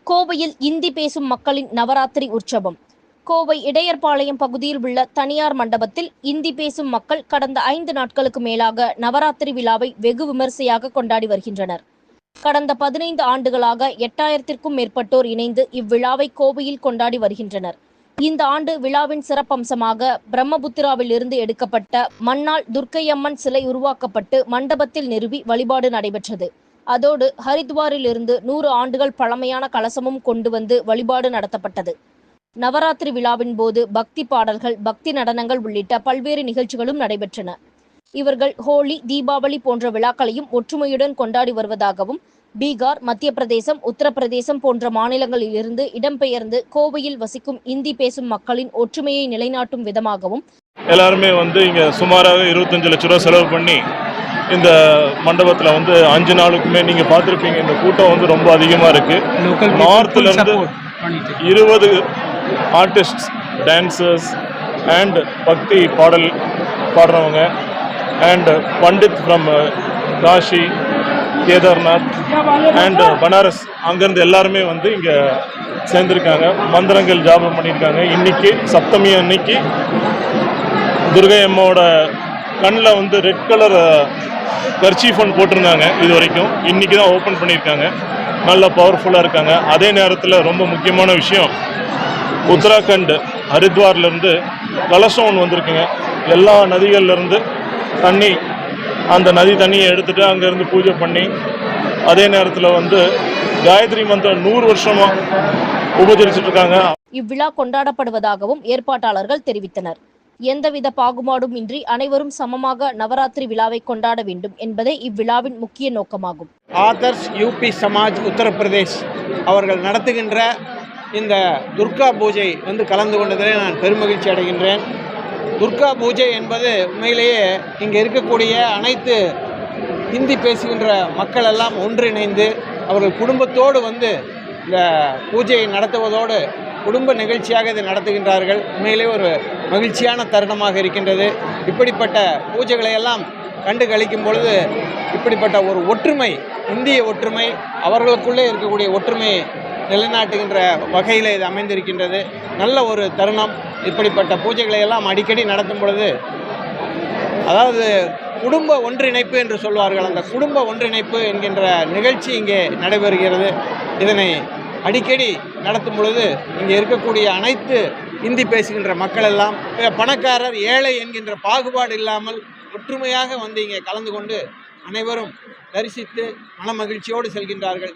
கோவையில் இந்தி பேசும் மக்களின் நவராத்திரி உற்சவம். கோவை இடையர்பாளையம் பகுதியில் உள்ள தனியார் மண்டபத்தில் இந்தி பேசும் மக்கள் கடந்த 5 நாட்களுக்கு மேலாக நவராத்திரி விழாவை வெகு விமரிசையாக கொண்டாடி வருகின்றனர். கடந்த 15 ஆண்டுகளாக 8000த்திற்கும் மேற்பட்டோர் இணைந்து இவ்விழாவை கோவையில் கொண்டாடி வருகின்றனர். இந்த ஆண்டு விழாவின் சிறப்பம்சமாக பிரம்மபுத்திராவில் இருந்து எடுக்கப்பட்ட மண்ணால் துர்க்கையம்மன் சிலை உருவாக்கப்பட்டு மண்டபத்தில் நிறுவி வழிபாடு நடைபெற்றது. அதோடு ஹரித்வாரில் இருந்து 100 ஆண்டுகள் பழமையான கலசமும் கொண்டு வந்து வழிபாடு நடத்தப்பட்டது. நவராத்திரி விழாவின் போது பக்தி பாடல்கள், பக்தி நடனங்கள் உள்ளிட்ட பல்வேறு நிகழ்ச்சிகளும் நடைபெற்றன. இவர்கள் ஹோலி, தீபாவளி போன்ற விழாக்களையும் ஒற்றுமையுடன் கொண்டாடி வருவதாகவும், பீகார், மத்திய பிரதேசம், உத்தரப்பிரதேசம் போன்ற மாநிலங்களில் இருந்து இடம்பெயர்ந்து கோவையில் வசிக்கும் இந்தி பேசும் மக்களின் ஒற்றுமையை நிலைநாட்டும் விதமாகவும் எல்லாருமே இங்கே சுமாராக 25 லட்ச ரூபா செலவு பண்ணி இந்த மண்டபத்தில் 5 நாளுக்குமே நீங்கள் பார்த்துருப்பீங்க. இந்த கூட்டம் ரொம்ப அதிகமாக இருக்குது. நார்த்துலேருந்து 20 ஆர்டிஸ்ட்ஸ், டான்சர்ஸ் அண்ட் பக்தி பாடல் பாடுறவங்க and Pandit from Kashi, Kedarnath and Banaras அங்கேருந்து எல்லாருமே இங்கே சேர்ந்துருக்காங்க. மந்திரங்கள் ஜாபம் பண்ணியிருக்காங்க. இன்றைக்கி சப்தமி அன்னைக்கு துர்கை அம்மாவோட கண்ணில் ரெட் கலர் கர்ச்சீஃப் ஒன்று போட்டிருந்தாங்க. இது வரைக்கும் இன்றைக்கி தான் ஓப்பன் பண்ணியிருக்காங்க. நல்ல பவர்ஃபுல்லாக இருக்காங்க. அதே நேரத்தில் ரொம்ப முக்கியமான விஷயம், உத்தராகண்ட் ஹரித்வார்லேருந்து கலசம் ஒன்று வந்திருக்குங்க. எல்லா நதிகள்லேருந்து தண்ணி, அந்த நதி தண்ணியை எடுத்துகிட்டு அங்கேருந்து பூஜை பண்ணி, அதே நேரத்தில் காயத்ரி மந்திரம் 100 வருஷமாக உபச்சரிச்சுட்டு இருக்காங்க. இவ்விழா கொண்டாடப்படுவதாகவும் ஏற்பாட்டாளர்கள் தெரிவித்தனர். எந்தவித பாகுபாடும் இன்றி அனைவரும் சமமாக நவராத்திரி விழாவை கொண்டாட வேண்டும் என்பதே இவ்விழாவின் முக்கிய நோக்கமாகும். ஆதர்ஷ் யூபி சமாஜ் உத்தரப்பிரதேஷ் அவர்கள் நடத்துகின்ற இந்த துர்கா பூஜை கலந்து கொண்டதில் நான் பெருமகிழ்ச்சி அடைகின்றேன். துர்கா பூஜை என்பது உண்மையிலேயே இங்கே இருக்கக்கூடிய அனைத்து ஹிந்தி பேசுகின்ற மக்கள் எல்லாம் ஒன்றிணைந்து அவர்கள் குடும்பத்தோடு இந்த பூஜையை நடத்துவதோடு குடும்ப நிகழ்ச்சியாக இதை நடத்துகின்றார்கள். உண்மையிலே ஒரு மகிழ்ச்சியான தருணமாக இருக்கின்றது. இப்படிப்பட்ட பூஜைகளை எல்லாம் கண்டு கழிக்கும் பொழுது இப்படிப்பட்ட ஒரு ஒற்றுமை, இந்திய ஒற்றுமை, அவர்களுக்குள்ளே இருக்கக்கூடிய ஒற்றுமையை நிலைநாட்டுகின்ற வகையில் இது அமைந்திருக்கின்றது. நல்ல ஒரு தருணம். இப்படிப்பட்ட பூஜைகளை எல்லாம் அடிக்கடி நடத்தும் பொழுது, அதாவது குடும்ப ஒன்றிணைப்பு என்று சொல்வார்கள், அந்த குடும்ப ஒன்றிணைப்பு என்கின்ற நிகழ்ச்சி இங்கே நடைபெறுகிறது. இதனை அடிக்கடி நடத்தும் பொழுது இங்கே இருக்கக்கூடிய அனைத்து இந்தி பேசுகின்ற மக்கள் எல்லாம் பணக்காரர், ஏழை என்கின்ற பாகுபாடு இல்லாமல் ஒற்றுமையாக இங்கே கலந்து கொண்டு அனைவரும் தரிசித்து மன மகிழ்ச்சியோடு செல்கின்றார்கள்.